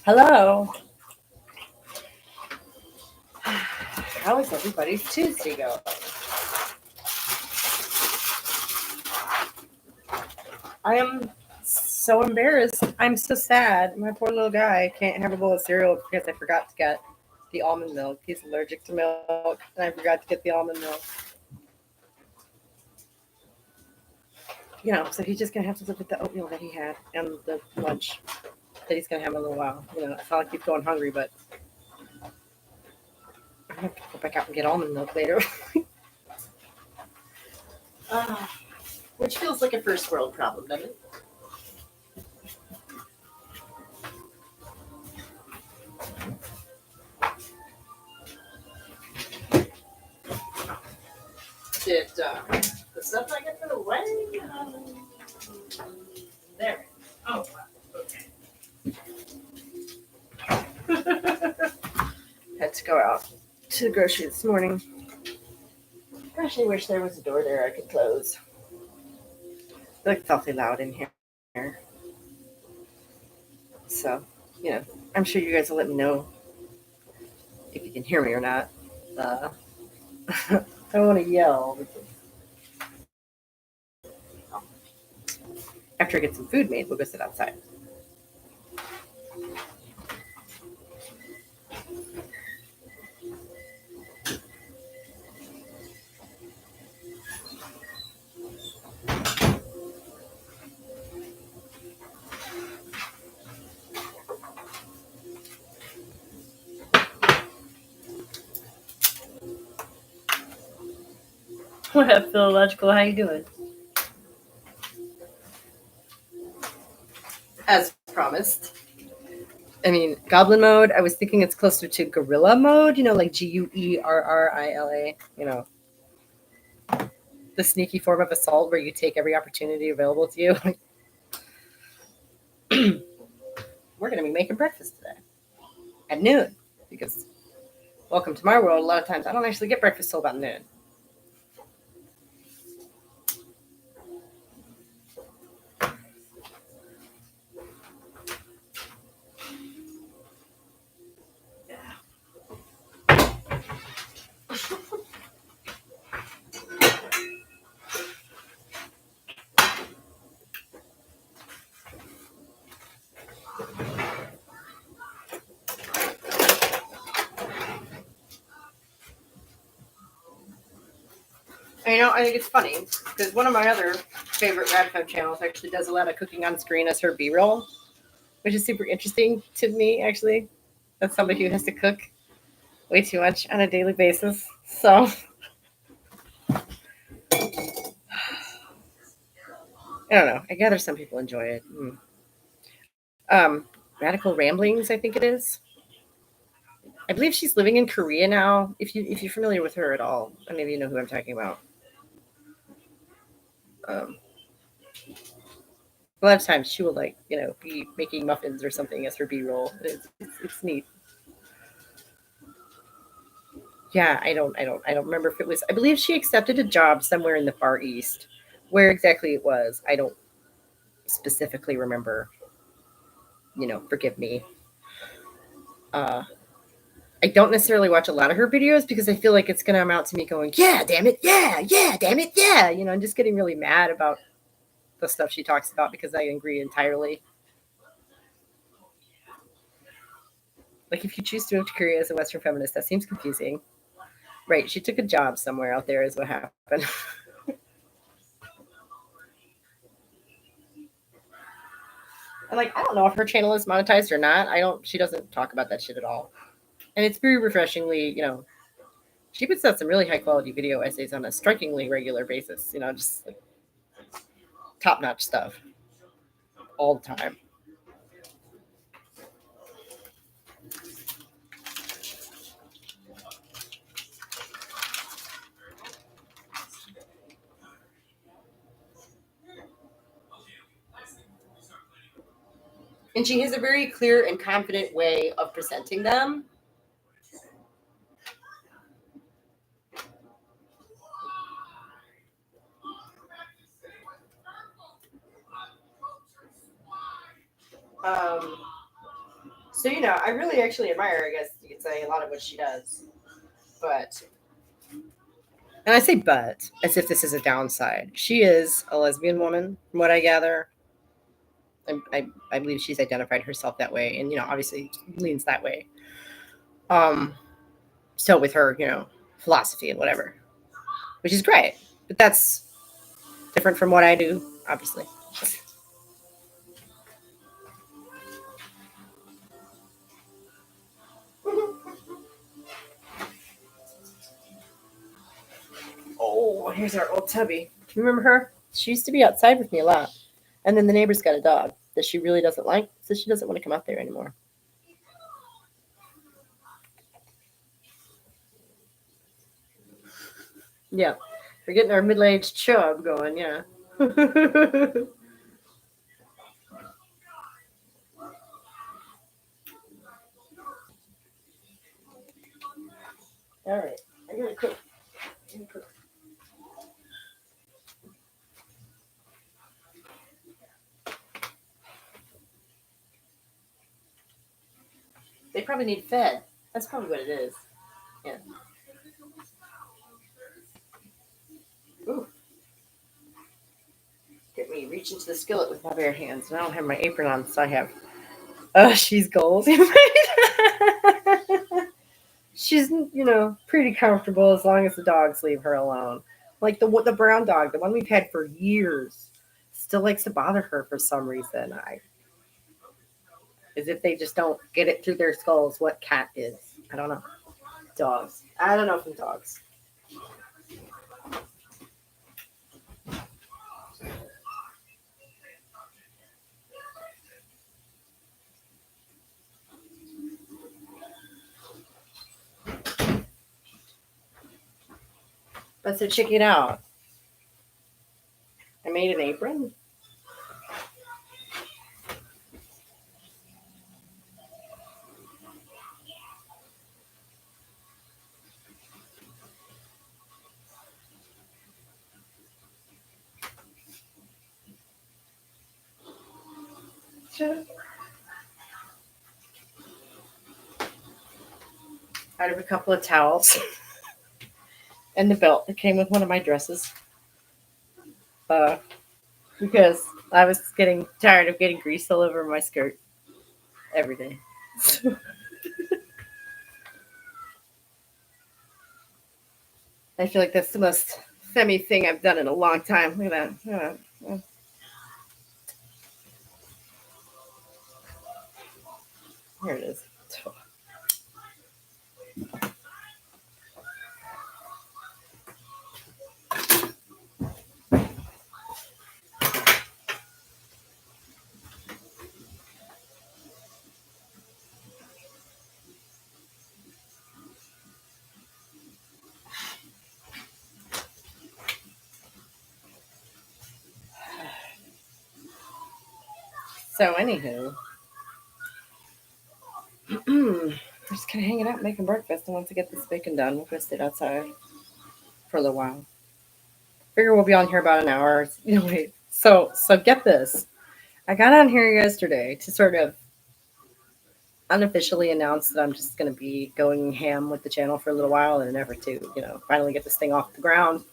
Hello. How is everybody's Tuesday going? I am so embarrassed. I'm so sad. My poor little guy can't have a bowl of cereal because I forgot to get the almond milk. He's allergic to milk, and I forgot to get the almond milk. So he's just gonna have to live with the oatmeal that he had and the lunch that he's gonna have in a little while. It's not like he's going hungry, but I'm gonna have to go back out and get almond milk later. uh, which feels like a first world problem, doesn't it? Did the stuff I get for the wedding? There. Oh, okay. Had to go out to the grocery this morning. Gosh, I wish there was a door there I could close. I feel like it's awfully loud in here. So, I'm sure you guys will let me know if you can hear me or not. I don't want to yell. After I get some food made, we'll go sit outside. What up, Philological? How you doing? As promised. I mean, Goblin mode, I was thinking it's closer to Gorilla mode, like Guerrilla, the sneaky form of assault where you take every opportunity available to you. We're going to be making breakfast today at noon because, welcome to my world, a lot of times I don't actually get breakfast till about noon. I think it's funny because one of my other favorite RadChat channels actually does a lot of cooking on screen as her B-roll, which is super interesting to me, actually. That's somebody who has to cook way too much on a daily basis. So, I don't know. I gather some people enjoy it. Radical Ramblings, I think it is. I believe she's living in Korea now. If you're familiar with her at all, maybe you know who I'm talking about. A lot of times she will be making muffins or something as her B-roll. It's neat. Yeah, I don't remember if it was. I believe she accepted a job somewhere in the Far East. Where exactly it was, I don't specifically remember. Forgive me. I don't necessarily watch a lot of her videos because I feel like it's going to amount to me going, yeah, damn it, yeah, damn it, yeah. I'm just getting really mad about the stuff she talks about because I agree entirely. Like, if you choose to move to Korea as a Western feminist, that seems confusing. Right, she took a job somewhere out there is what happened. And, I don't know if her channel is monetized or not. She doesn't talk about that shit at all. And it's very refreshingly, she puts out some really high quality video essays on a strikingly regular basis, just top notch stuff all the time. And she has a very clear and confident way of presenting them. So I really actually admire, I guess you could say, a lot of what she does. But and I say but as if this is a downside. She is a lesbian woman, from what I gather. I believe she's identified herself that way, and obviously leans that way. Um, still with her, philosophy and whatever, which is great. But that's different from what I do, obviously. Oh, here's our old Tubby. Do you remember her? She used to be outside with me a lot. And then the neighbor's got a dog that she really doesn't like, so she doesn't want to come out there anymore. Yeah. We're getting our middle aged chub going, yeah. All right. I gotta cook. They probably need fed. That's probably what it is. Yeah. Ooh. Get me reach into the skillet with my bare hands. And I don't have my apron on, so I have. Oh, she's gold. She's pretty comfortable as long as the dogs leave her alone. Like the brown dog, the one we've had for years, still likes to bother her for some reason. As if they just don't get it through their skulls what cat is. I don't know. Dogs. I don't know from dogs. But so check it out. I made an apron. Out of a couple of towels and the belt that came with one of my dresses. Uh, because I was getting tired of getting grease all over my skirt every day. I feel like that's the most femi thing I've done in a long time. Look at that. Here it is. So, anywho, we're just kind of hanging out, making breakfast, and once I get this bacon done, we'll go sit outside for a little while. Figure we'll be on here about an hour. Wait. So get this. I got on here yesterday to sort of unofficially announce that I'm just going to be going ham with the channel for a little while in an effort to, finally get this thing off the ground.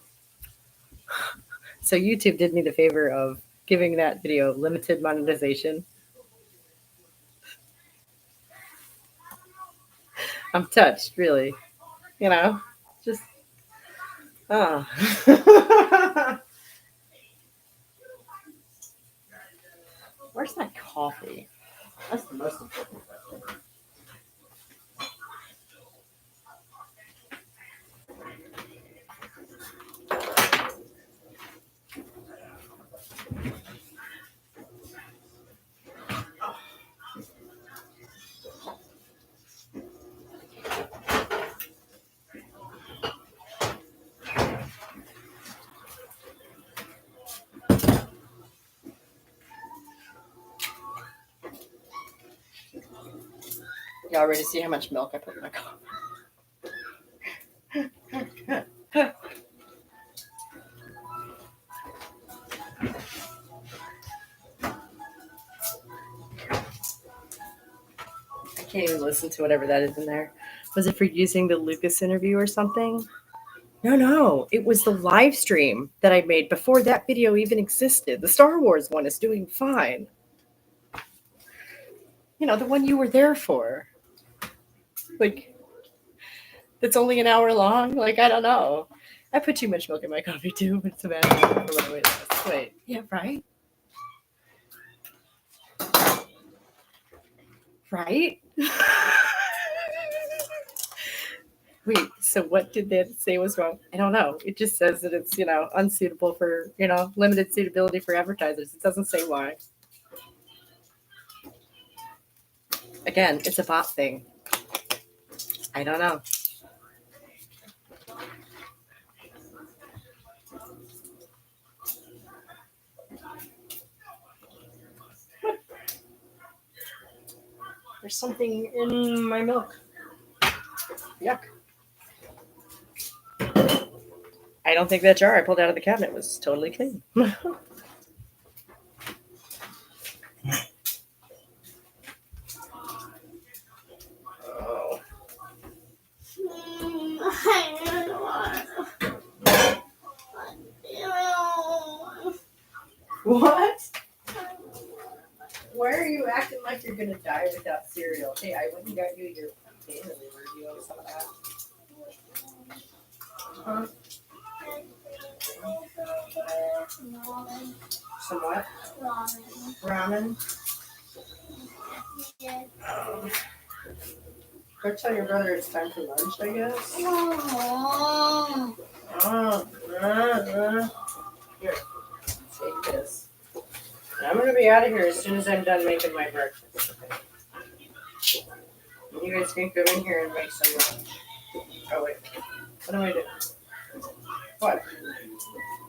So YouTube did me the favor of giving that video limited monetization. I'm touched, really. Just oh. Where's my coffee? That's the most important question. Y'all ready to see how much milk I put in my coffee? can't even listen to whatever that is in there. Was it for using the Lucas interview or something? No. It was the live stream that I made before that video even existed. The Star Wars one is doing fine. The one you were there for. Like, it's only an hour long. Like, I don't know. I put too much milk in my coffee too, but it's a bad habit for my weight loss. Wait, yeah, right? Right? Wait, so what did that say was wrong? I don't know. It just says that it's, unsuitable for, limited suitability for advertisers. It doesn't say why. Again, it's a bot thing. I don't know. There's something in my milk. Yuck. I don't think that jar I pulled out of the cabinet was totally clean. Oh. What? Why are you acting like you're gonna die without cereal? Hey, I went and got you your pain reliever. Do you want some of that? Huh? Some what? Ramen. Go tell your brother it's time for lunch, I guess. Here, take this. I'm gonna be out of here as soon as I'm done making my breakfast. Okay. You guys can come in here and make some lunch. Oh wait, what do I do? What?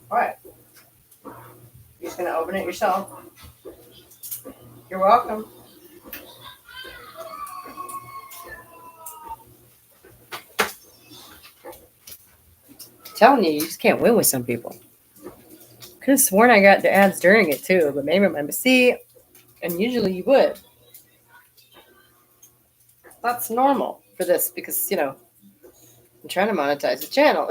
What? You're just gonna open it yourself? You're welcome. I'm telling you, you just can't win with some people. Could have sworn I got the ads during it too, but maybe I'm see, and usually you would. That's normal for this because I'm trying to monetize the channel.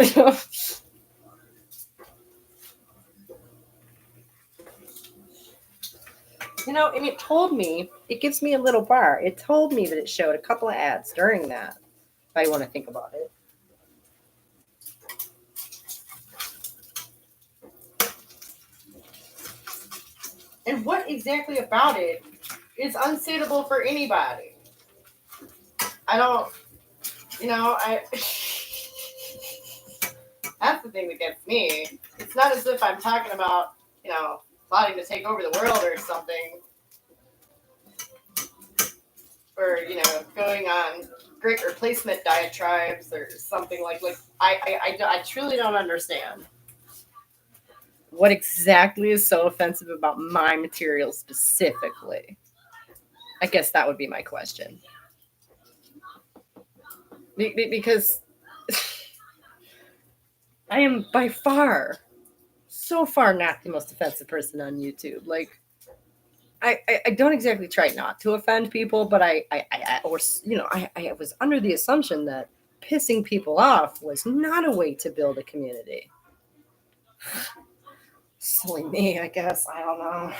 And it told me, it gives me a little bar. It told me that it showed a couple of ads during that, if I want to think about it. And what exactly about it is unsuitable for anybody? I don't, that's the thing that gets me. It's not as if I'm talking about, plotting to take over the world or something. Or, going on great replacement diatribes or something like I truly don't understand what exactly is so offensive about my material specifically. I guess that would be my question. Because I am by far, so far not the most offensive person on YouTube. Like, I don't exactly try not to offend people, but I was under the assumption that pissing people off was not a way to build a community. Silly me, I guess. I don't know.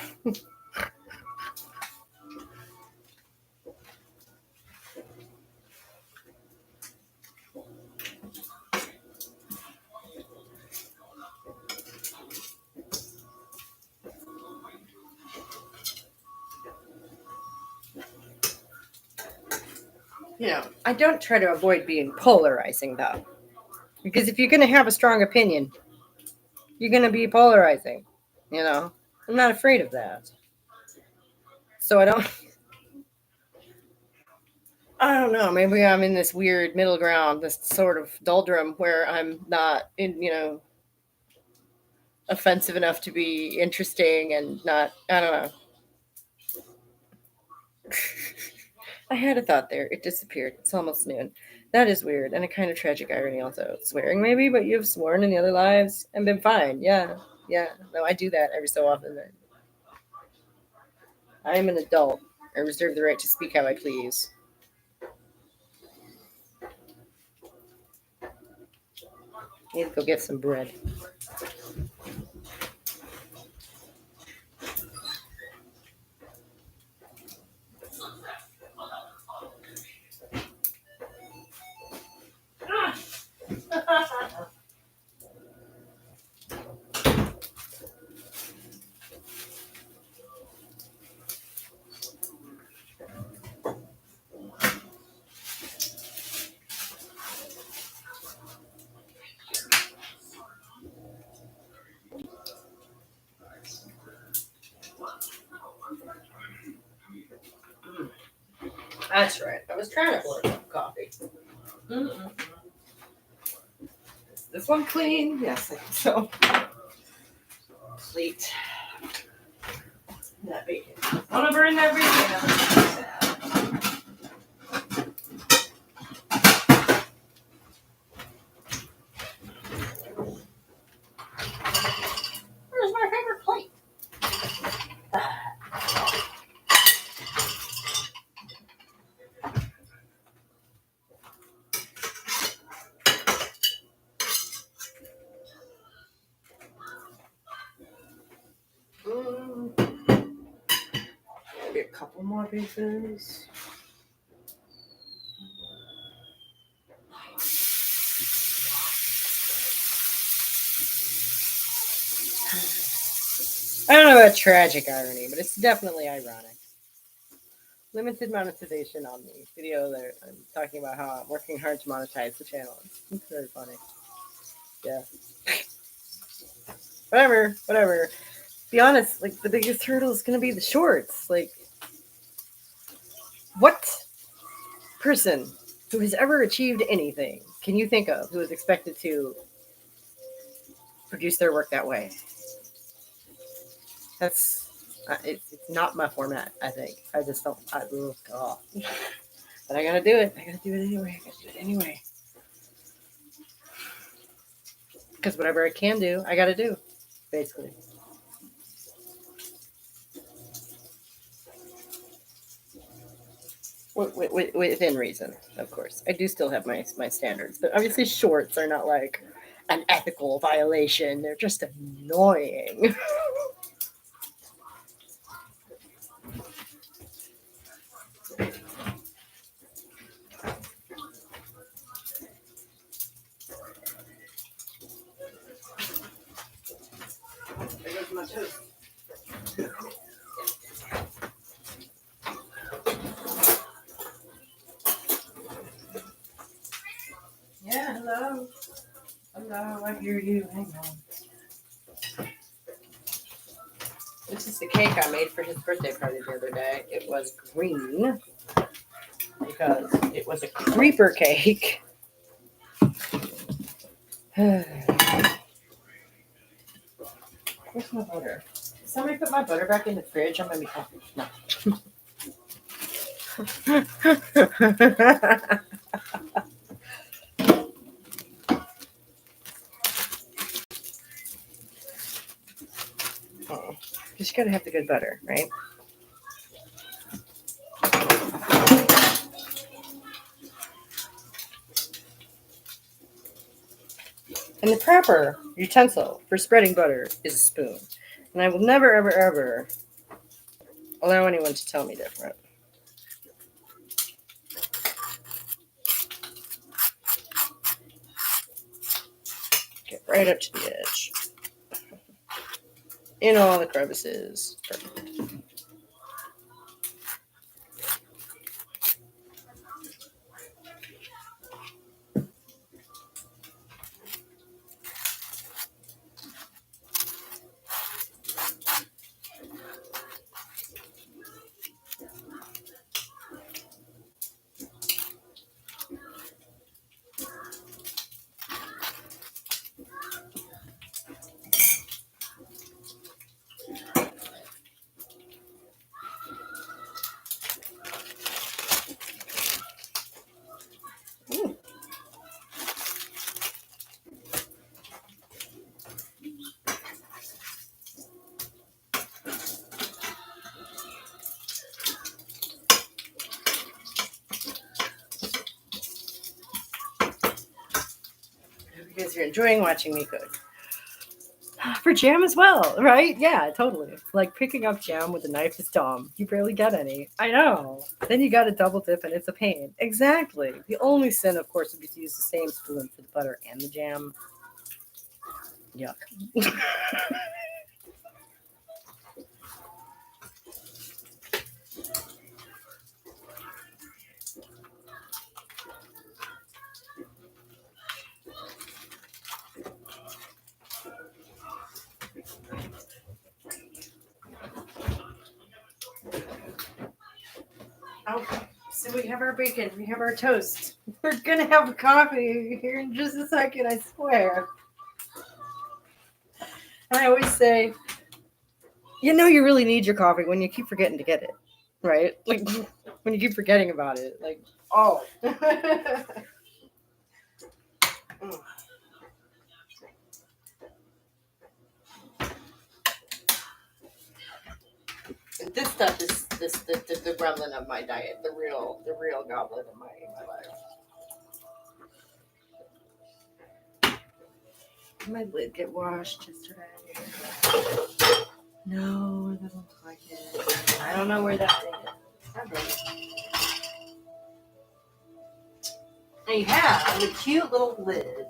I don't try to avoid being polarizing, though. Because if you're going to have a strong opinion, you're going to be polarizing. I'm not afraid of that. So I don't know. Maybe I'm in this weird middle ground, this sort of doldrum where I'm not offensive enough to be interesting and not, I don't know. I had a thought there. It disappeared. It's almost noon. That is weird and a kind of tragic irony also. Swearing maybe, but you've sworn in the other lives and been fine. Yeah. No, I do that every so often. I am an adult. I reserve the right to speak how I please. Need to go get some bread. That's right. I was trying to pour some coffee. Mm-mm. Is this one clean? Yes, I think so. Plate. That bacon. I want to burn that bacon. Where's my favorite plate? Maybe a couple more pieces. I don't know about tragic irony, but it's definitely ironic. Limited monetization on the video there. I'm talking about how I'm working hard to monetize the channel. It's very funny. Yeah. Whatever. Be honest, like the biggest hurdle is gonna be the shorts. Like, what person who has ever achieved anything can you think of who is expected to produce their work that way? That's it's not my format. I think I just don't. Oh. But I gotta do it. I gotta do it anyway. Because whatever I can do, I gotta do. Basically. Within reason, of course. I do still have my standards, but obviously shorts are not like an ethical violation. They're just annoying. There goes my toast. Yeah, hello. Hello, I hear you. Hang on. This is the cake I made for his birthday party the other day. It was green because it was a creeper cake. Where's my butter? Did somebody put my butter back in the fridge? I'm gonna be happy. No. Oh, just gotta have the good butter, right? And the proper utensil for spreading butter is a spoon. And I will never, ever allow anyone to tell me different. Get right up to the edge. In all the crevices. Perfect. because you're enjoying watching me cook. For jam as well, right? Yeah, totally. Like picking up jam with a knife is dumb. You barely get any. I know. Then you got to double dip and it's a pain. Exactly. The only sin, of course, would be to use the same spoon for the butter and the jam. Yuck. Okay. So we have our bacon, we have our toast. We're gonna have coffee here in just a second, I swear. And I always say, you know, you really need your coffee when you keep forgetting to get it, right? Like when you keep forgetting about it, like, oh. This stuff is the gremlin of my diet, the real goblin of my life. My lid get washed yesterday. No, it doesn't look like it. I don't know where that thing is. I have a cute little lid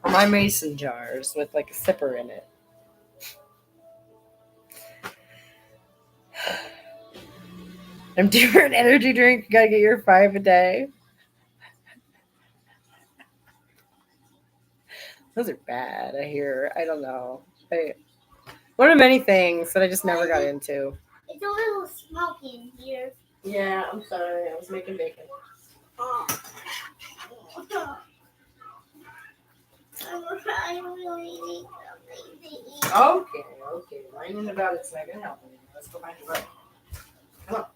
for my mason jars with like a sipper in it. I'm due for an energy drink. You gotta get your 5 a day. Those are bad, I hear. I don't know. One of many things that I just never got into. It's a little smoky in here. Yeah, I'm sorry. I was making bacon. Oh. I really need something to eat. Okay. Whining about it's not gonna help me. Let's go find the bread. Come on.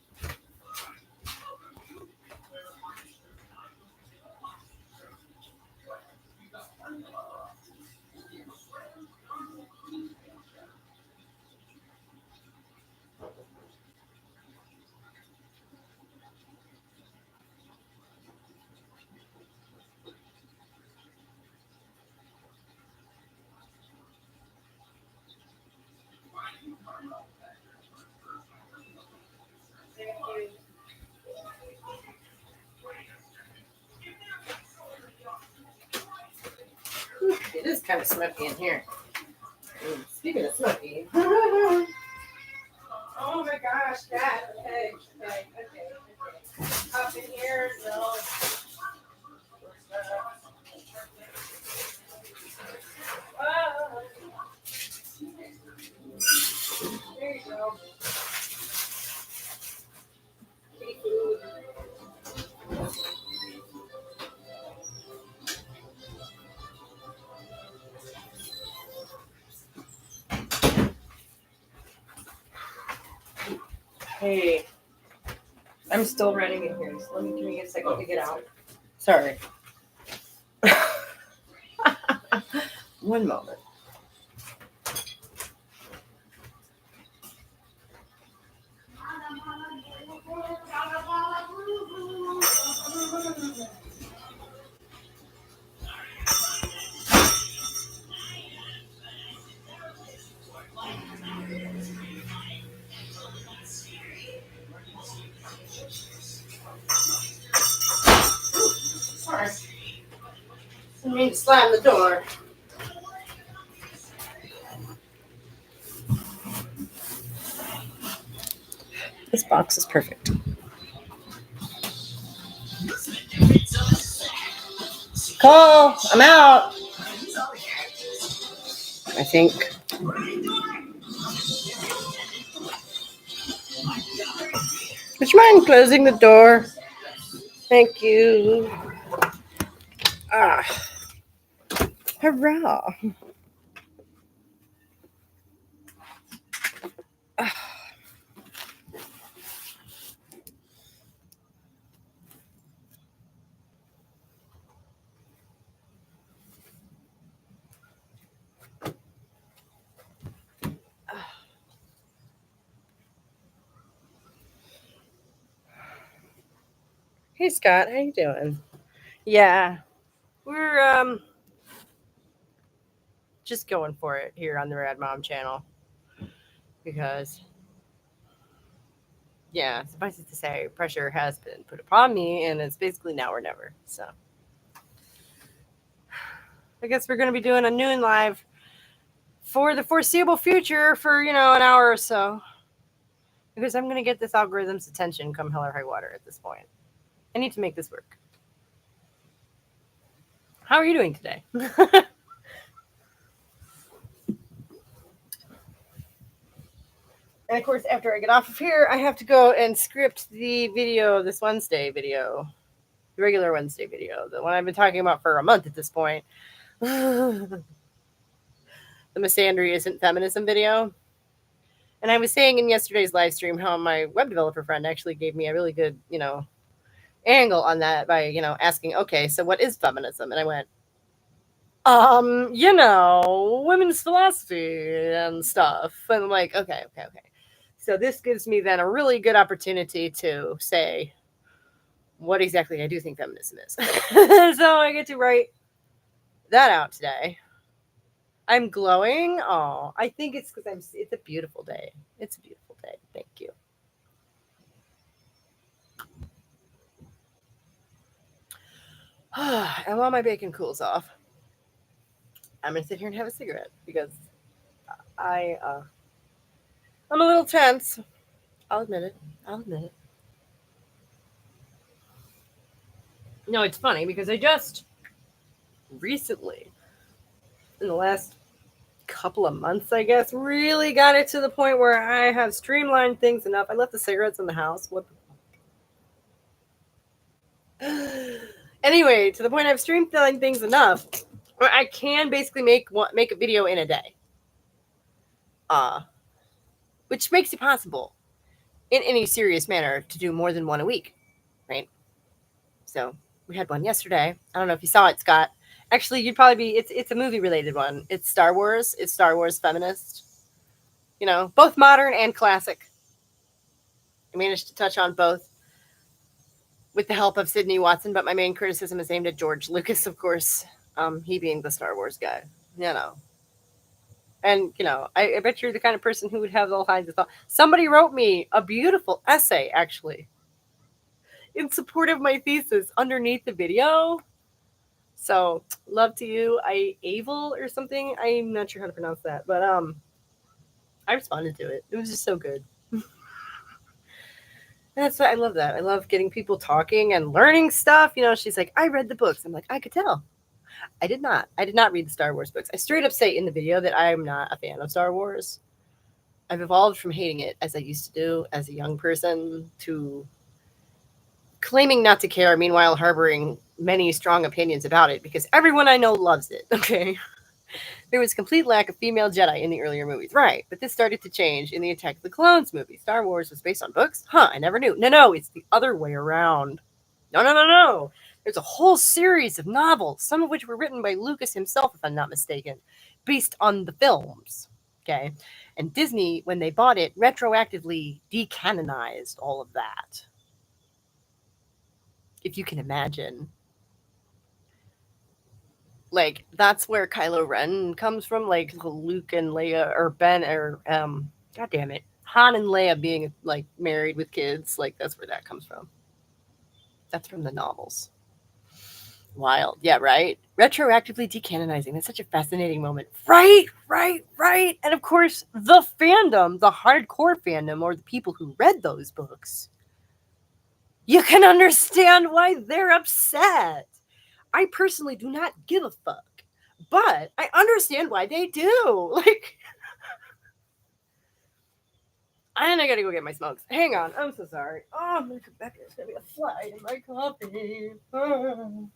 It is kind of smoky in here. Speaking of smoky. Oh my gosh, Dad. Okay. Up in here, no. There you go. Hey, I'm still running in here. So give me a second to get out. Sorry. One moment. Sorry. I mean to slam the door. This box is perfect. Cole, I'm out. I think. Would you mind closing the door? Thank you. Ah. Hurrah. Ah. Hey Scott, how you doing? Yeah. We're just going for it here on the Rad Mom channel because, yeah, suffice it to say, pressure has been put upon me, and it's basically now or never. So I guess we're going to be doing a noon live for the foreseeable future for, an hour or so. Because I'm going to get this algorithm's attention come hell or high water at this point. I need to make this work. How are you doing today? And of course, after I get off of here, I have to go and script the video, this Wednesday video, the regular Wednesday video, the one I've been talking about for a month at this point. The Misandry Isn't Feminism video. And I was saying in yesterday's live stream how my web developer friend actually gave me a really good, angle on that by, asking, okay, so what is feminism? And I went, women's philosophy and stuff. And I'm like, okay. So this gives me then a really good opportunity to say what exactly I do think feminism is. So I get to write that out today. I'm glowing. Oh, I think it's because it's a beautiful day. It's a beautiful day. Thank you. And while my bacon cools off, I'm gonna sit here and have a cigarette because I'm a little tense. I'll admit it. No, it's funny because I just recently, in the last couple of months, I guess, really got it to the point where I have streamlined things enough. I left the cigarettes in the house. What the Anyway, to the point I've streamlined things enough where I can basically make a video in a day. Which makes it possible in any serious manner to do more than one a week, right? So we had one yesterday. I don't know if you saw it, Scott. Actually, you'd probably be. It's a movie related one. It's Star Wars. It's Star Wars feminist. Both modern and classic. I managed to touch on both with the help of Sydney Watson, but my main criticism is aimed at George Lucas, of course. He being the Star Wars guy. And, I bet you're the kind of person who would have all kinds of thoughts. Somebody wrote me a beautiful essay, actually, in support of my thesis underneath the video. So, love to you. Avel or something. I'm not sure how to pronounce that. But I responded to it. It was just so good. That's why I love that. I love getting people talking and learning stuff. She's like, I read the books. I'm like, I could tell. I did not. I did not read the Star Wars books. I straight up say in the video that I'm not a fan of Star Wars. I've evolved from hating it, as I used to do as a young person, to claiming not to care, meanwhile harboring many strong opinions about it, because everyone I know loves it, okay? There was complete lack of female Jedi in the earlier movies, right? But this started to change in the Attack of the Clones movie. Star Wars was based on books? Huh, I never knew. No, it's the other way around. No. There's a whole series of novels, some of which were written by Lucas himself, if I'm not mistaken, based on the films, okay? And Disney, when they bought it, retroactively decanonized all of that. If you can imagine. Like, that's where Kylo Ren comes from, like Luke and Leia, or Ben, or, God damn it, Han and Leia being, like, married with kids, like, that's where that comes from. That's from the novels. Wild. Yeah, right? Retroactively decanonizing. That's such a fascinating moment. Right. And of course, the fandom, the hardcore fandom, or the people who read those books, you can understand why they're upset. I personally do not give a fuck, but I understand why they do. Like, and I gotta go get my smokes. Hang on. I'm so sorry. Oh, I'm gonna come back. There's gonna be a fly in my coffee. Oh.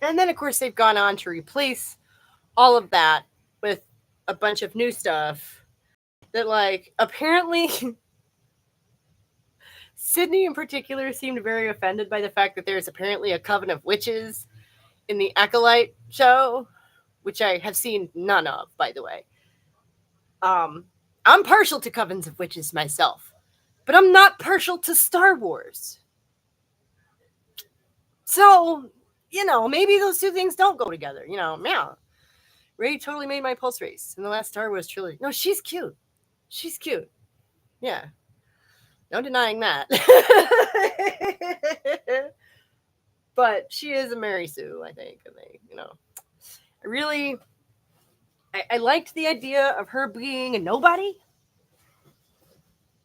And then, of course, they've gone on to replace all of that with a bunch of new stuff that, like, apparently Sydney in particular seemed very offended by the fact that there's apparently a coven of witches in the Acolyte show, which I have seen none of, by the way. I'm partial to covens of witches myself, but I'm not partial to Star Wars. So, maybe those two things don't go together. Yeah. Rey totally made my pulse race in the last Star Wars trilogy. No, she's cute. She's cute. Yeah. No denying that. But she is a Mary Sue, I think. And I liked the idea of her being a nobody,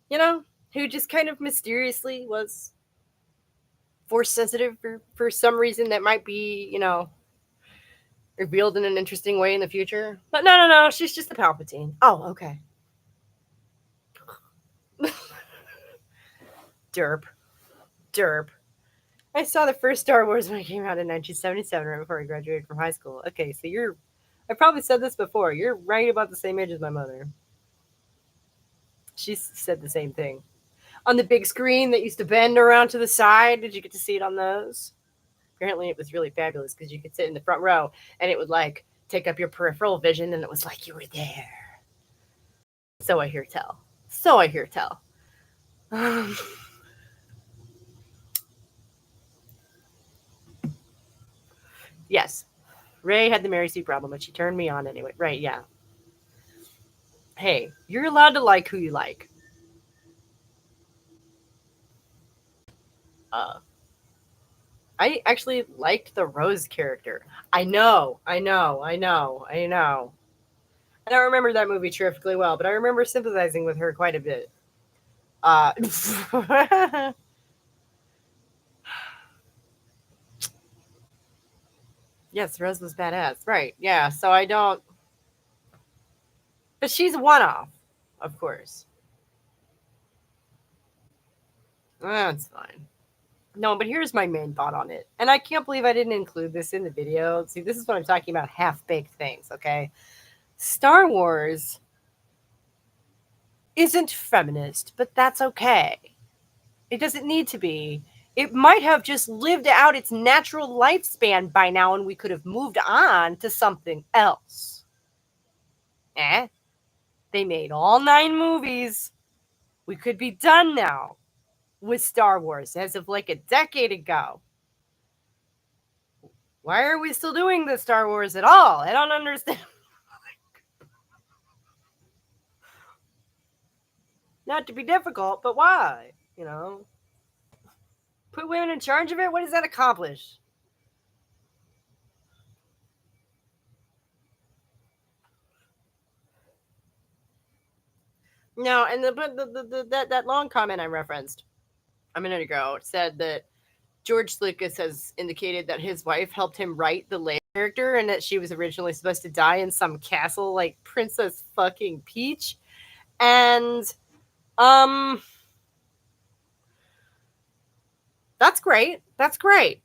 who just kind of mysteriously was force sensitive for some reason that might be, revealed in an interesting way in the future. But no, she's just a Palpatine. Oh, okay. Derp. I saw the first Star Wars when it came out in 1977, right before I graduated from high school. Okay, so I probably said this before. You're right about the same age as my mother. She said the same thing. On the big screen that used to bend around to the side, did you get to see it on those? Apparently it was really fabulous because you could sit in the front row and it would like take up your peripheral vision and it was like you were there. So I hear tell. Yes. Rey had the Mary Sue problem, but she turned me on anyway. Right, yeah. Hey, you're allowed to like who you like. I actually liked the Rose character. I know. I don't remember that movie terrifically well, but I remember sympathizing with her quite a bit. Yes, Rose was badass. Right. Yeah. So I don't. But she's a one off, of course. That's fine. No, but here's my main thought on it. And I can't believe I didn't include this in the video. See, this is what I'm talking about, half-baked things, okay? Star Wars isn't feminist, but that's okay. It doesn't need to be. It might have just lived out its natural lifespan by now and we could have moved on to something else. They made all 9 movies. We could be done now with Star Wars as of like a decade ago. Why are we still doing the Star Wars at all? I don't understand. Not to be difficult, but why? Put women in charge of it? What does that accomplish? No, and that long comment I referenced a minute ago said that George Lucas has indicated that his wife helped him write the Leia character and that she was originally supposed to die in some castle like Princess fucking Peach. And that's great.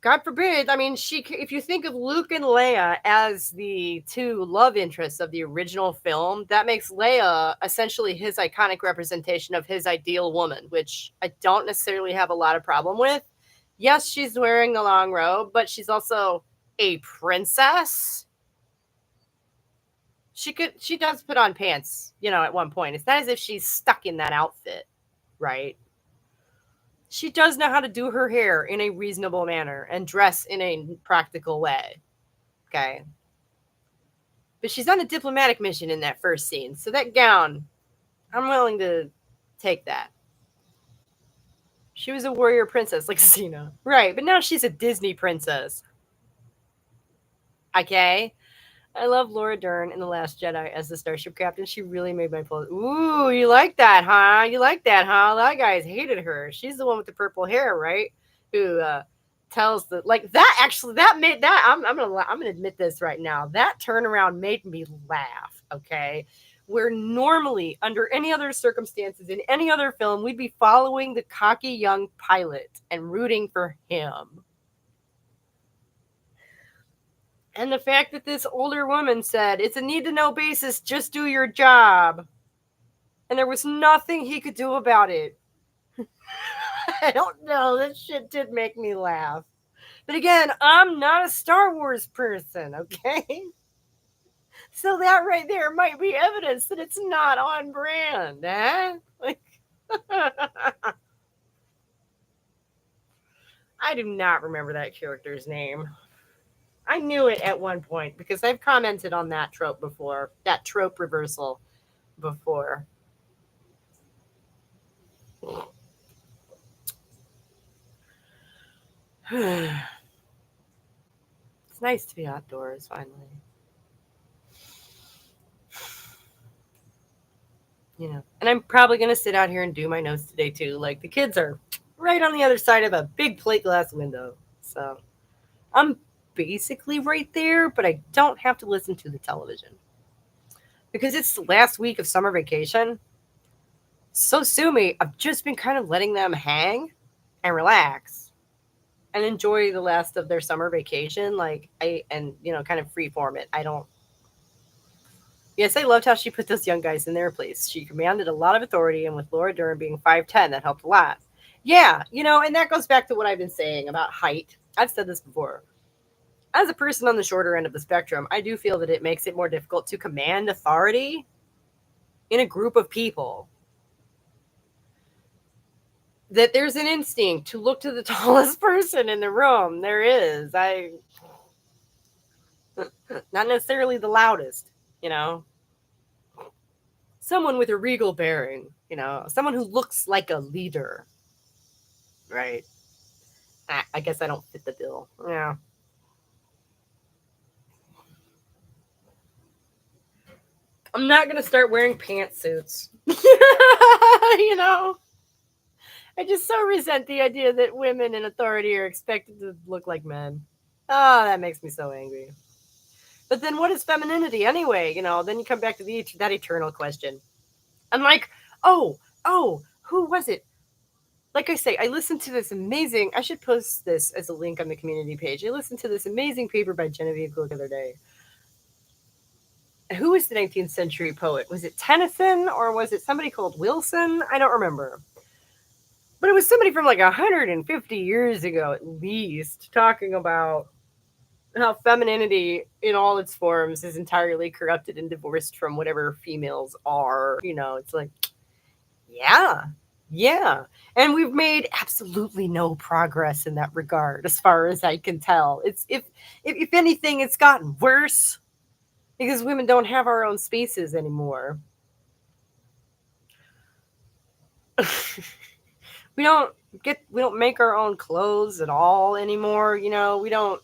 God forbid. I mean, if you think of Luke and Leia as the 2 love interests of the original film, that makes Leia essentially his iconic representation of his ideal woman, which I don't necessarily have a lot of problem with. Yes, she's wearing the long robe, but she's also a princess. She does put on pants, at one point. It's not as if she's stuck in that outfit, right? She does know how to do her hair in a reasonable manner and dress in a practical way. Okay. But she's on a diplomatic mission in that first scene. So that gown, I'm willing to take that. She was a warrior princess like Cena. Right, but now she's a Disney princess. Okay? I love Laura Dern in The Last Jedi as the Starship Captain. She really made my pull. Ooh, you like that, huh? A lot of guys hated her. She's the one with the purple hair, right? Who tells that made that. I'm gonna admit this right now. That turnaround made me laugh. Okay, where normally under any other circumstances in any other film we'd be following the cocky young pilot and rooting for him. And the fact that this older woman said, it's a need to know basis, just do your job. And there was nothing he could do about it. I don't know. This shit did make me laugh. But again, I'm not a Star Wars person, okay? So that right there might be evidence that it's not on brand, eh? Like, I do not remember that character's name. I knew it at one point because I've commented on that trope before, that trope reversal before. It's nice to be outdoors finally. You know, and I'm probably going to sit out here and do my notes today too. Like the kids are right on the other side of a big plate glass window. So I'm basically right there, but I don't have to listen to the television because it's the last week of summer vacation. So sue me, I've just been kind of letting them hang and relax and enjoy the last of their summer vacation. Kind of freeform it. I don't. Yes, I loved how she put those young guys in their place. She commanded a lot of authority, and with Laura Dern being 5'10", that helped a lot. Yeah, and that goes back to what I've been saying about height. I've said this before. As a person on the shorter end of the spectrum, I do feel that it makes it more difficult to command authority in a group of people. That there's an instinct to look to the tallest person in the room. There is. Not necessarily the loudest, someone with a regal bearing, someone who looks like a leader, right? I guess I don't fit the bill. Yeah. I'm not going to start wearing pantsuits. I just so resent the idea that women in authority are expected to look like men. Oh, that makes me so angry. But then what is femininity anyway? Then you come back to that eternal question. I'm like, oh, who was it? Like I say, I listened to this amazing, I should post this as a link on the community page. I listened to this amazing paper by Genevieve Gluck the other day. Who was the 19th century poet? Was it Tennyson or was it somebody called Wilson? I don't remember. But it was somebody from like 150 years ago at least talking about how femininity in all its forms is entirely corrupted and divorced from whatever females are. It's like, yeah. And we've made absolutely no progress in that regard, as far as I can tell. It's if anything, it's gotten worse because women don't have our own spaces anymore. we don't make our own clothes at all anymore. We don't.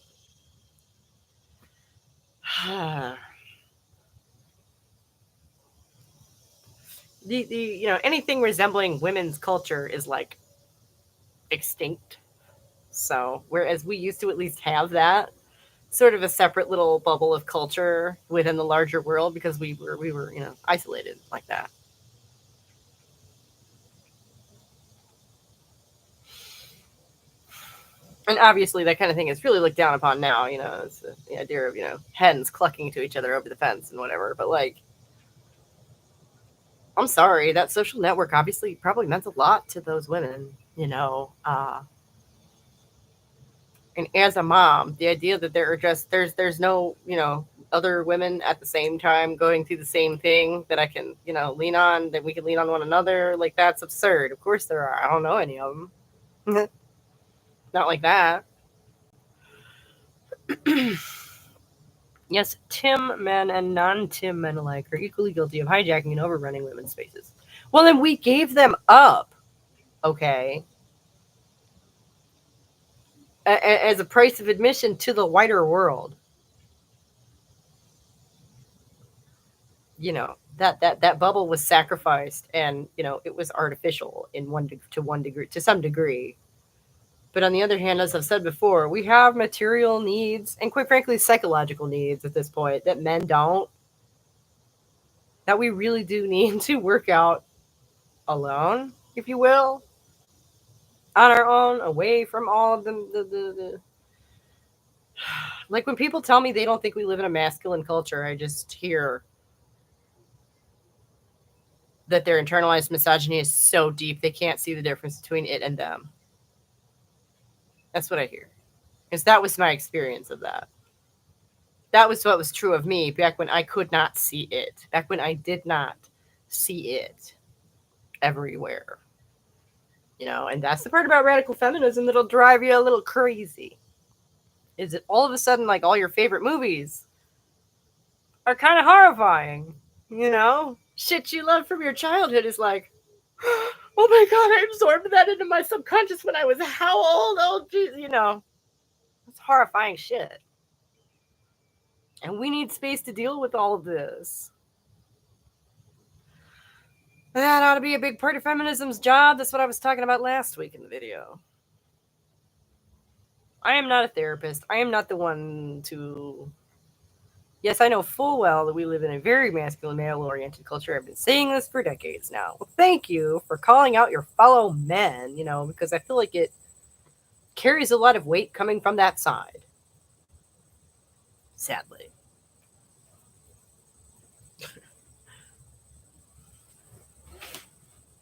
Anything resembling women's culture is like extinct. So whereas we used to at least have that sort of a separate little bubble of culture within the larger world because we were isolated like that. And obviously that kind of thing is really looked down upon now. It's the idea of hens clucking to each other over the fence and whatever. But like, I'm sorry, that social network obviously probably meant a lot to those women. And as a mom, the idea that there's no other women at the same time going through the same thing that I can lean on, that we can lean on one another, like that's absurd. Of course there are. I don't know any of them. Not like that. Yes, Tim men and non-Tim men alike are equally guilty of hijacking and overrunning women's spaces. Well, then we gave them up, okay, as a price of admission to the wider world. That bubble was sacrificed, and it was artificial to some degree. But on the other hand, as I've said before, we have material needs and quite frankly psychological needs at this point that men don't, that we really do need to work out alone, if you will, on our own, away from all of the Like when people tell me they don't think we live in a masculine culture, I just hear that their internalized misogyny is so deep they can't see the difference between it and them. That's what I hear. Because that was my experience of that. That was what was true of me back when I could not see it, back when I did not see it everywhere. And that's the part about radical feminism that'll drive you a little crazy. Is it all of a sudden like all your favorite movies are kind of horrifying? Shit you love from your childhood is like, oh my god, I absorbed that into my subconscious when I was how old? Oh, geez, it's horrifying shit. And we need space to deal with all of this. That ought to be a big part of feminism's job. That's what I was talking about last week in the video. I am not a therapist. I am not the one to... Yes, I know full well that we live in a very masculine, male-oriented culture. I've been saying this for decades now. Well, thank you for calling out your fellow men, because I feel like it carries a lot of weight coming from that side. Sadly.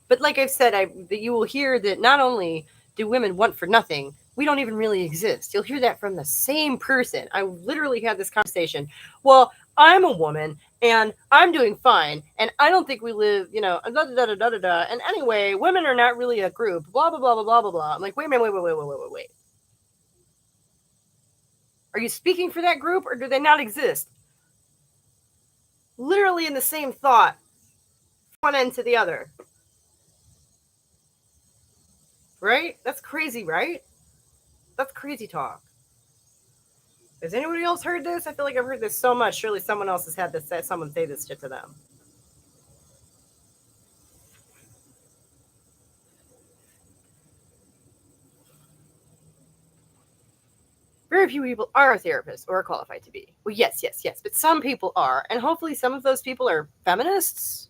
But like I've said, you will hear that not only do women want for nothing, we don't even really exist. You'll hear that from the same person. I literally had this conversation. Well, I'm a woman and I'm doing fine, and I don't think we live, da da da da da da. And anyway, women are not really a group. Blah blah blah blah blah blah blah. I'm like, wait. Are you speaking for that group, or do they not exist? Literally in the same thought, one end to the other. Right? That's crazy, right? That's crazy talk. Has anybody else heard this? I feel like I've heard this so much. Surely someone else has had someone say this shit to them. Very few people are a therapist or are qualified to be. Well, yes. But some people are. And hopefully some of those people are feminists.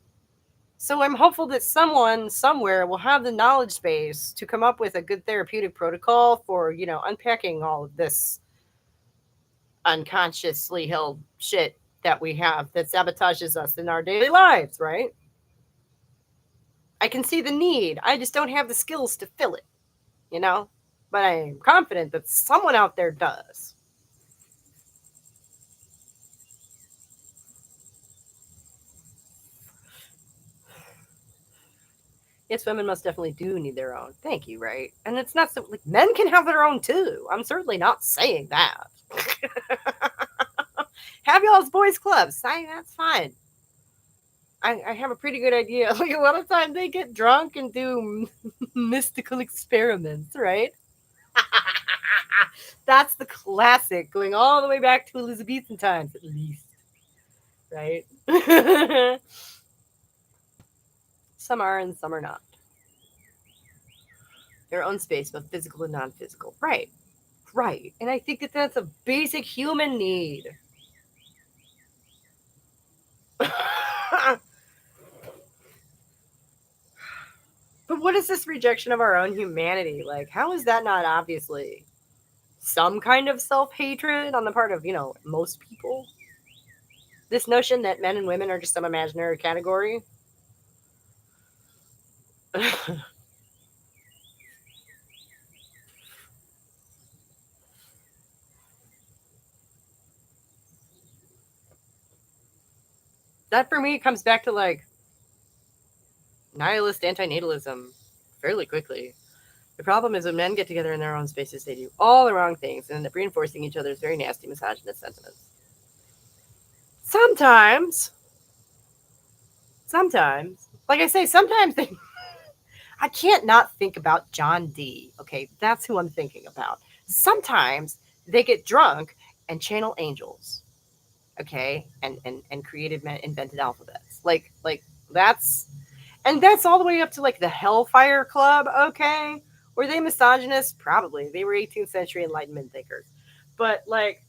So I'm hopeful that someone somewhere will have the knowledge base to come up with a good therapeutic protocol for, unpacking all of this unconsciously held shit that we have that sabotages us in our daily lives, right? I can see the need. I just don't have the skills to fill it, But I am confident that someone out there does. Yes, women most definitely do need their own. Thank you, right? And it's not so like men can have their own too. I'm certainly not saying that. Have y'all's boys clubs. That's fine. I have a pretty good idea. Like a lot of times they get drunk and do mystical experiments, right? That's the classic, going all the way back to Elizabethan times, at least. Right? Some are and some are not. Their own space, both physical and non-physical. Right. And I think that that's a basic human need. But what is this rejection of our own humanity? Like, how is that not obviously some kind of self-hatred on the part of, most people? This notion that men and women are just some imaginary category? That for me comes back to like nihilist antinatalism fairly quickly. The problem is when men get together in their own spaces, they do all the wrong things and end up reinforcing each other's very nasty misogynist sentiments. Sometimes, like I say, sometimes I can't not think about John D. Okay, that's who I'm thinking about. Sometimes they get drunk and channel angels. Okay, and created invented alphabets. Like that's all the way up to like the Hellfire Club. Okay, were they misogynists? Probably. They were 18th century Enlightenment thinkers, but like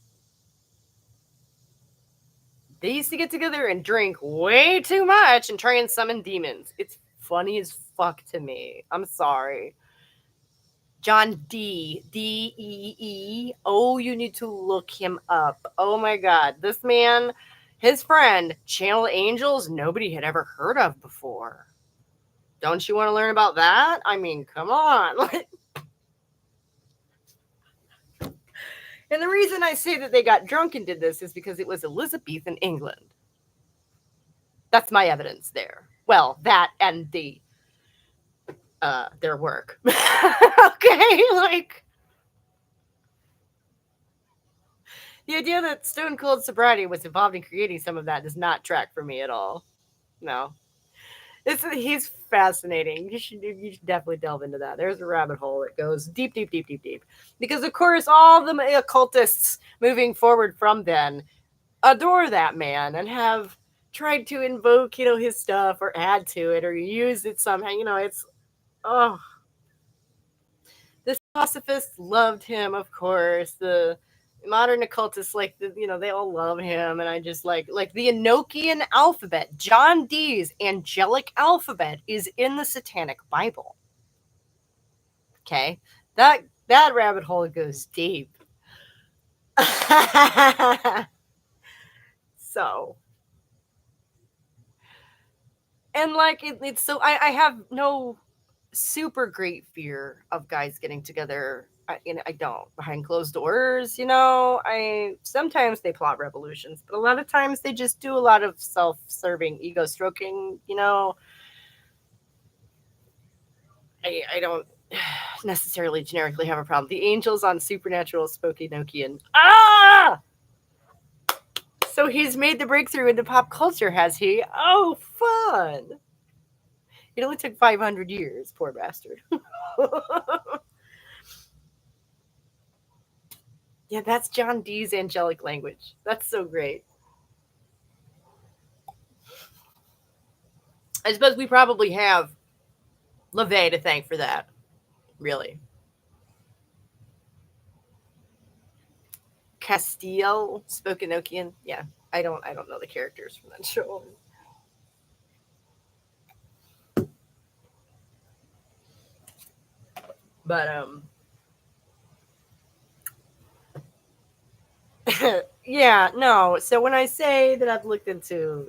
they used to get together and drink way too much and try and summon demons. It's funny as fuck to me. I'm sorry. John D-E-E. Oh, you need to look him up. Oh my God. This man, his friend, Channel Angels, nobody had ever heard of before. Don't you want to learn about that? I mean, come on. And the reason I say that they got drunk and did this is because it was Elizabethan England. That's my evidence there. Well, that and their work. Okay, like the idea that stone cold sobriety was involved in creating some of that does not track for me at all. No. He's fascinating. You should definitely delve into that. There's a rabbit hole that goes deep, deep, deep, deep, deep. Because of course all the occultists moving forward from then adore that man and have tried to invoke, his stuff or add to it or use it somehow. It's the Theosophists loved him, of course. The modern occultists, they all love him, and I just like the Enochian alphabet. John Dee's angelic alphabet is in the Satanic Bible. Okay, that rabbit hole goes deep. So, and it's so I have no super great fear of guys getting together. I don't behind closed doors. I sometimes they plot revolutions, but a lot of times they just do a lot of self-serving ego stroking. I don't necessarily generically have a problem. The angels on Supernatural spoke Enochian. So he's made the breakthrough into pop culture, has he? Oh, fun. It only took 500 years, poor bastard. Yeah, that's John Dee's angelic language. That's so great. I suppose we probably have LaVey to thank for that. Really. Castile spoke Enochian. Yeah, I don't know the characters from that show. But yeah, no. So when I say that I've looked into,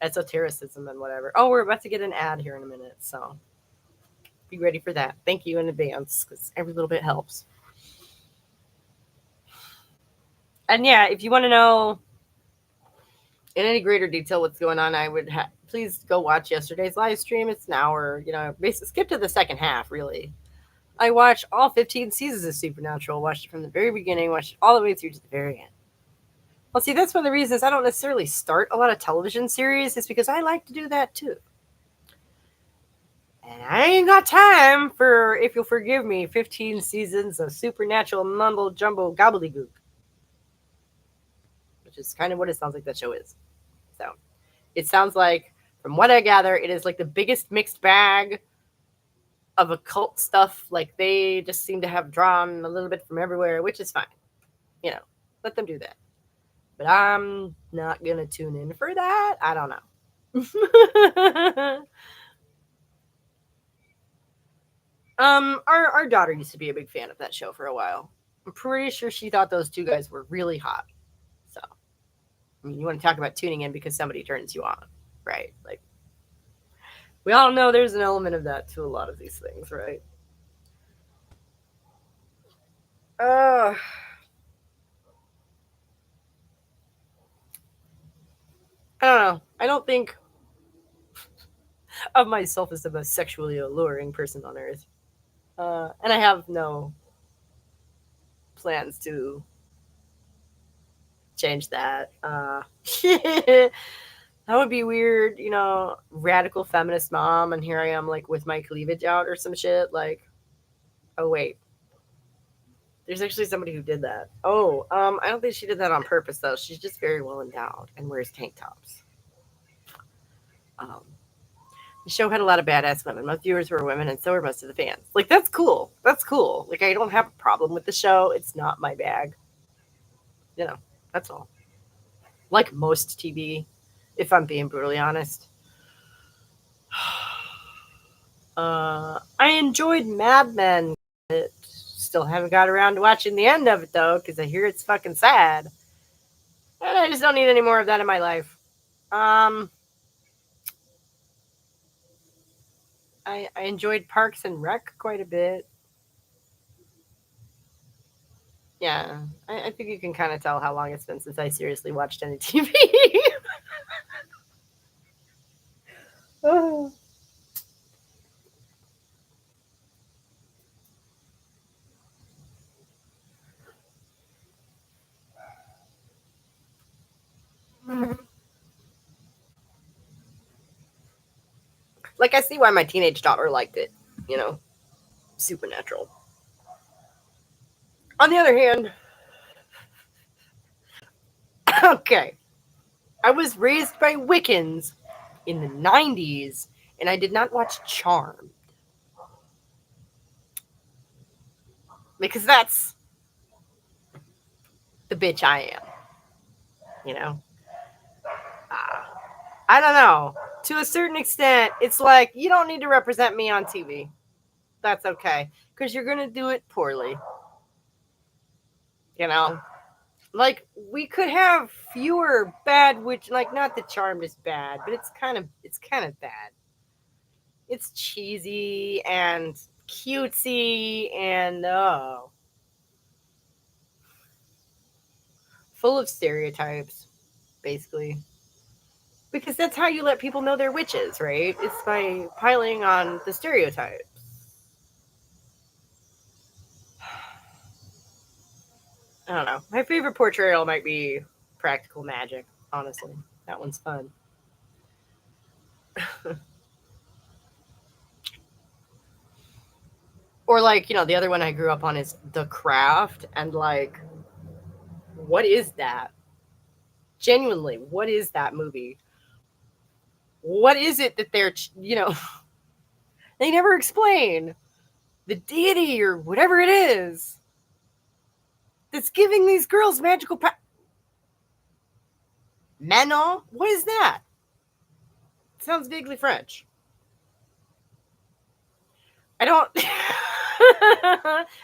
esotericism and whatever. Oh, we're about to get an ad here in a minute, so be ready for that. Thank you in advance because every little bit helps. And yeah, if you want to know in any greater detail what's going on, I would please go watch yesterday's live stream. It's an hour. Basically skip to the second half. Really, I watched all 15 seasons of Supernatural. Watched it from the very beginning. Watched it all the way through to the very end. Well, see, that's one of the reasons I don't necessarily start a lot of television series. Is because I like to do that too. And I ain't got time for, if you'll forgive me, 15 seasons of Supernatural mumble jumbo gobbledygook. Which is kind of what it sounds like that show is. So, it sounds like, from what I gather, it is like the biggest mixed bag of occult stuff. Like, they just seem to have drawn a little bit from everywhere, which is fine. Let them do that. But I'm not going to tune in for that. I don't know. Our daughter used to be a big fan of that show for a while. I'm pretty sure she thought those two guys were really hot. So, I mean, you want to talk about tuning in because somebody turns you on, right? Like, we all know there's an element of that to a lot of these things, right? I don't know. I don't think of myself as the most sexually alluring person on earth. And I have no plans to change that. That would be weird, radical feminist mom, and here I am, like, with my cleavage out or some shit. Like, oh, wait. There's actually somebody who did that. Oh, I don't think she did that on purpose, though. She's just very well endowed and wears tank tops. The show had a lot of badass women. Most viewers were women, and so were most of the fans. Like, that's cool. That's cool. Like, I don't have a problem with the show. It's not my bag. That's all. Like most TV, if I'm being brutally honest. I enjoyed Mad Men. Still haven't got around to watching the end of it though, because I hear it's fucking sad. And I just don't need any more of that in my life. I enjoyed Parks and Rec quite a bit. Yeah, I think you can kind of tell how long it's been since I seriously watched any TV. Oh. Like, I see why my teenage daughter liked it, you know, Supernatural. On the other hand, okay, I was raised by Wiccans in the 90s, and I did not watch Charmed. Because that's the bitch I am, you know? I don't know. To a certain extent, it's like, you don't need to represent me on TV. That's okay. Because you're going to do it poorly. You know? Like, we could have fewer bad witch, like, not that Charmed is bad, but it's kind of bad. It's cheesy and cutesy and full of stereotypes, basically. Because that's how you let people know they're witches, right? It's by piling on the stereotypes. I don't know. My favorite portrayal might be Practical Magic, honestly. That one's fun. Or like, the other one I grew up on is The Craft, and like, what is that? Genuinely, what is that movie? What is it that they're, they never explain the deity or whatever it is that's giving these girls magical power. Manon? What is that? It sounds vaguely French. I don't.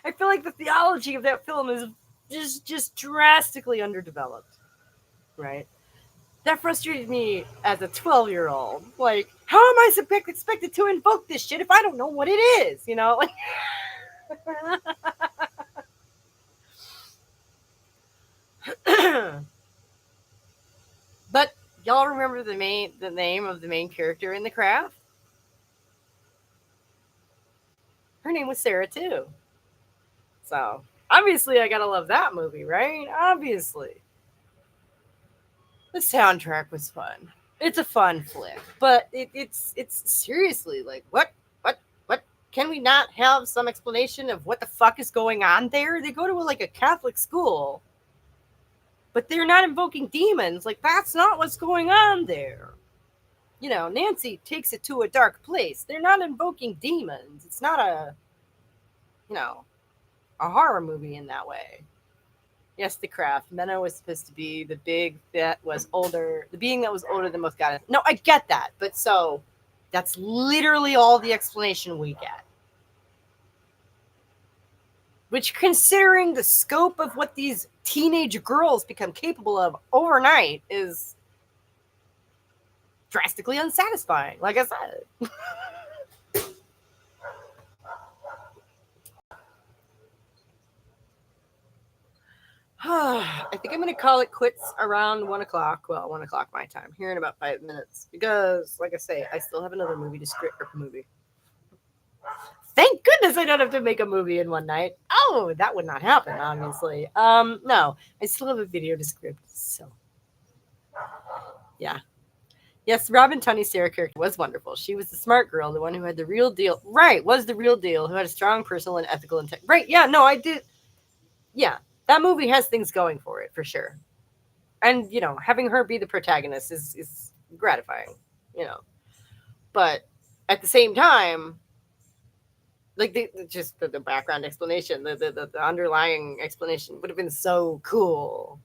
I feel like the theology of that film is just drastically underdeveloped, right? That frustrated me as a 12-year-old. Like, how am I expected to invoke this shit if I don't know what it is? Like. But y'all remember the name of the main character in The Craft? Her name was Sarah too. So obviously I gotta love that movie, right? Obviously. The soundtrack was fun. It's a fun flick, but it's seriously like what can we not have some explanation of what the fuck is going on there? They go to like a Catholic school, but they're not invoking demons. Like, that's not what's going on there. Nancy takes it to a dark place. They're not invoking demons. It's not a horror movie in that way. Yes, The Craft. Menno was supposed to be the being that was older than most goddess. No, I get that, but so that's literally all the explanation we get. Which, considering the scope of what these teenage girls become capable of overnight, is drastically unsatisfying, like I said. I think I'm going to call it quits around 1 o'clock. Well, 1 o'clock my time, here in about 5 minutes. Because, like I say, I still have another movie to script. Thank goodness I don't have to make a movie in one night. Oh, that would not happen, obviously. No, I still have a video to script. So, yeah. Yes, Robin Tunney's Sarah character was wonderful. She was the smart girl, the one who had the real deal. Right, was the real deal, who had a strong personal and ethical intent. Right, yeah, no, I did. Yeah, that movie has things going for it, for sure. And, having her be the protagonist is gratifying, But at the same time, like, the background explanation, the underlying explanation would have been so cool.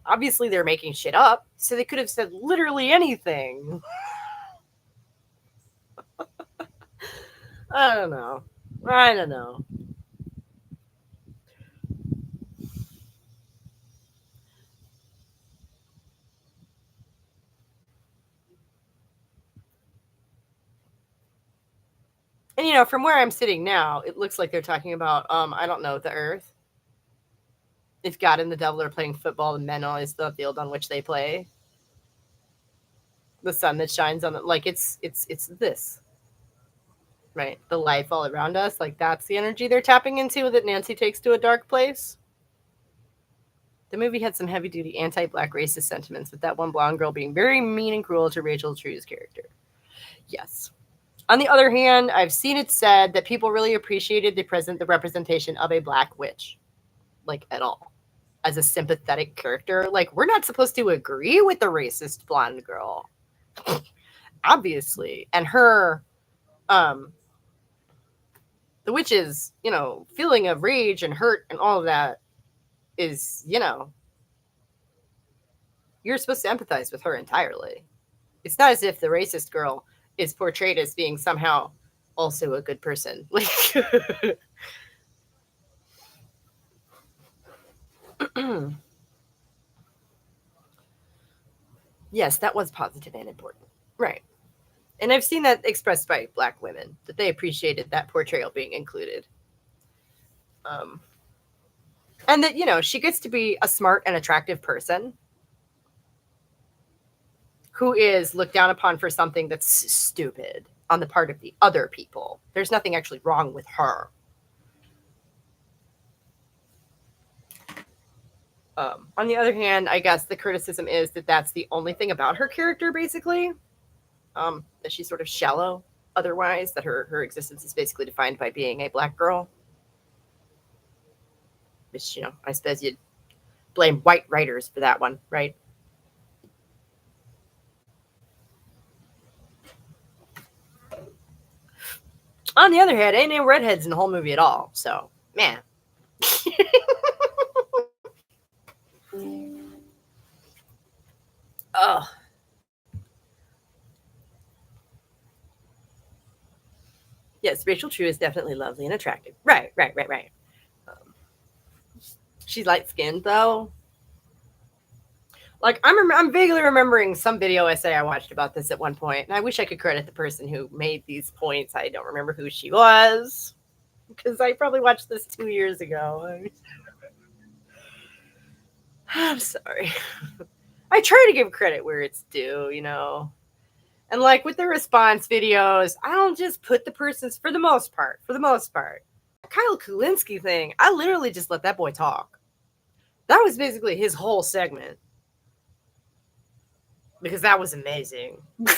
Obviously they're making shit up, so they could have said literally anything. I don't know. And you know, from where I'm sitting now, it looks like they're talking about I don't know, the Earth. If God and the devil are playing football, the men is the field on which they play. The sun that shines on it, like it's this, right? The life all around us, like that's the energy they're tapping into that Nancy takes to a dark place. The movie had some heavy duty anti black racist sentiments, with that one blonde girl being very mean and cruel to Rachel True's character. Yes. On the other hand, I've seen it said that people really appreciated the representation of a black witch, like at all, as a sympathetic character. Like, we're not supposed to agree with the racist blonde girl, obviously. And her, the witch's, you know, feeling of rage and hurt and all of that is, you know, you're supposed to empathize with her entirely. It's not as if the racist girl is portrayed as being somehow also a good person. Like, yes, that was positive and important. Right. And I've seen that expressed by black women, that they appreciated that portrayal being included. Um, and that, you know, she gets to be a smart and attractive person who is looked down upon for something that's stupid on the part of the other people. There's nothing actually wrong with her. On the other hand, I guess the criticism is that that's the only thing about her character, basically. That she's sort of shallow otherwise, that her existence is basically defined by being a black girl. Which, you know, I suppose you'd blame white writers for that one, right? On the other hand, ain't no redheads in the whole movie at all. So, man. Oh. Yes, Rachel True is definitely lovely and attractive. Right. She's light skinned though. Like I'm vaguely remembering some video essay I watched about this at one point, and I wish I could credit the person who made these points. I don't remember who she was because I probably watched this 2 years ago. I'm sorry. I try to give credit where it's due, you know. And like with the response videos, I don't just put the person's for the most part. Kyle Kulinski thing, I literally just let that boy talk. That was basically his whole segment. Because that was amazing. And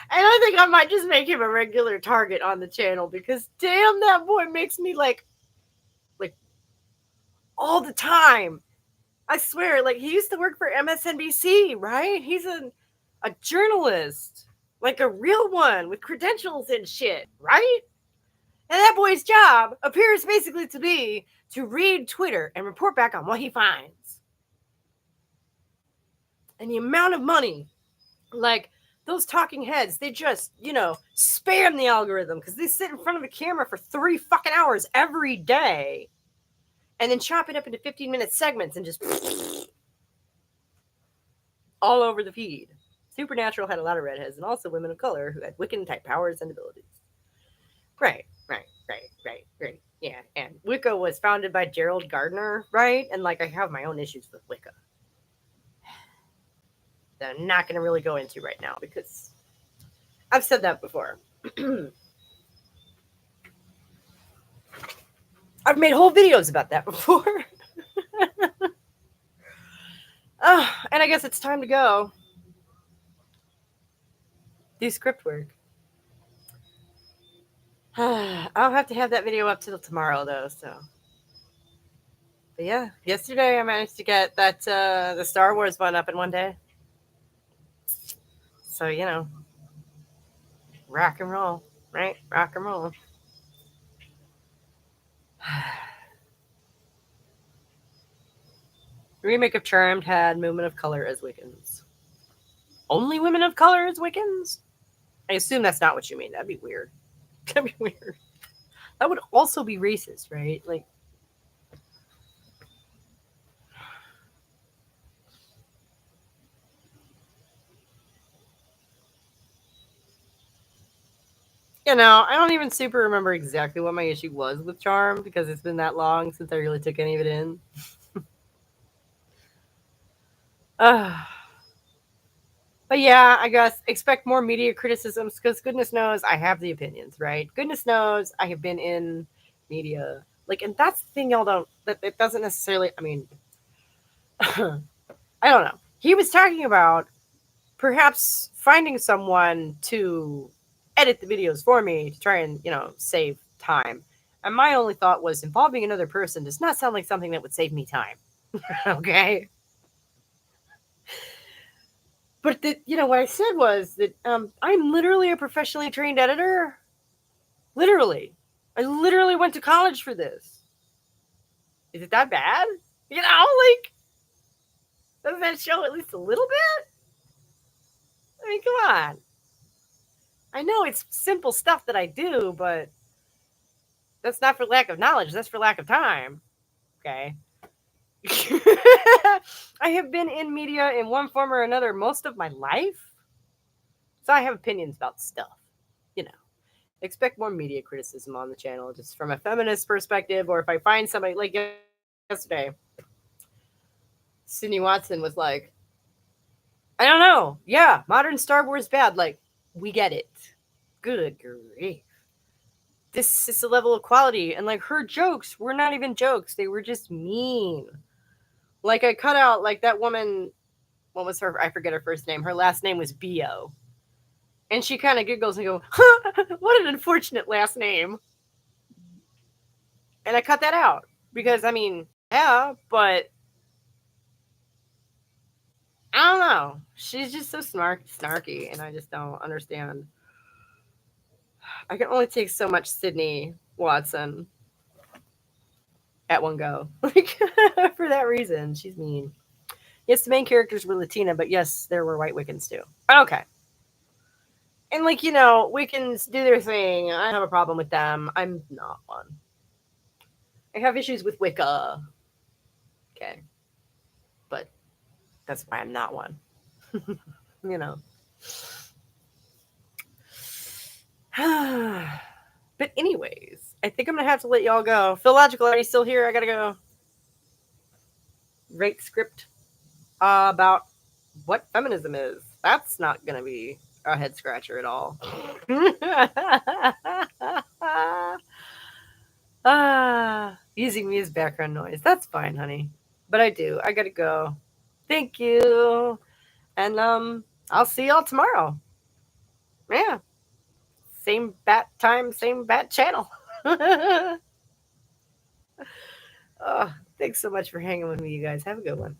I think I might just make him a regular target on the channel because damn, that boy makes me like all the time. I swear, like he used to work for MSNBC, right? He's a journalist, like a real one with credentials and shit, right? And that boy's job appears basically to be to read Twitter and report back on what he finds. And the amount of money, like those talking heads, they just, you know, spam the algorithm because they sit in front of a camera for 3 fucking hours every day and then chop it up into 15-minute segments and just all over the feed. Supernatural had a lot of redheads and also women of color who had Wiccan type powers and abilities. Right. Yeah, and Wicca was founded by Gerald Gardner, right? And like I have my own issues with Wicca that I'm not going to really go into right now because I've said that before. I've made whole videos about that before. And I guess it's time to go. Do script work. I'll have to have that video up till tomorrow though, so. But yeah, yesterday I managed to get that the Star Wars one up in one day. So, you know, rock and roll, right? Rock and roll. The remake of Charmed had women of color as Wiccans. Only women of color as Wiccans? I assume that's not what you mean. That'd be weird. That'd be weird. That would also be racist, right? Like, I don't even super remember exactly what my issue was with Charm because it's been that long since I really took any of it in. Uh, but yeah, I guess expect more media criticisms because goodness knows I have the opinions, right? Goodness knows I have been in media. Like, and that's the thing y'all don't, that it doesn't necessarily, I mean, I don't know. He was talking about perhaps finding someone to edit the videos for me to try and, save time. And my only thought was involving another person does not sound like something that would save me time. Okay. But what I said was that I'm literally a professionally trained editor. Literally. I literally went to college for this. Is it that bad? Like, doesn't that show at least a little bit? I mean, come on. I know it's simple stuff that I do, but that's not for lack of knowledge. That's for lack of time. Okay. I have been in media in one form or another most of my life. So I have opinions about stuff. You know, expect more media criticism on the channel just from a feminist perspective, or if I find somebody like yesterday, Sydney Watson was like, I don't know. Yeah, modern Star Wars bad. Like, we get it. Good grief. This is the level of quality. And like her jokes were not even jokes. They were just mean. Like I cut out like that woman, what was her, I forget her first name. Her last name was Bio. And she kind of giggles and goes, what an unfortunate last name. And I cut that out. Because I mean, yeah, but I don't know. She's just so snarky, and I just don't understand. I can only take so much Sydney Watson at one go. Like for that reason, she's mean. Yes, the main characters were Latina, but yes, there were white Wiccans too. Okay. And like, Wiccans do their thing. I don't have a problem with them. I'm not one. I have issues with Wicca. Okay. But that's why I'm not one. you know. But anyways, I think I'm gonna have to let y'all go. Phil Logical, are you still here? I gotta go write script about what feminism is. That's not gonna be a head scratcher at all. Using me as background noise. That's fine, honey. But I do. I gotta go. Thank you. And I'll see y'all tomorrow. Yeah. Same bat time, same bat channel. Oh, thanks so much for hanging with me, you guys. Have a good one.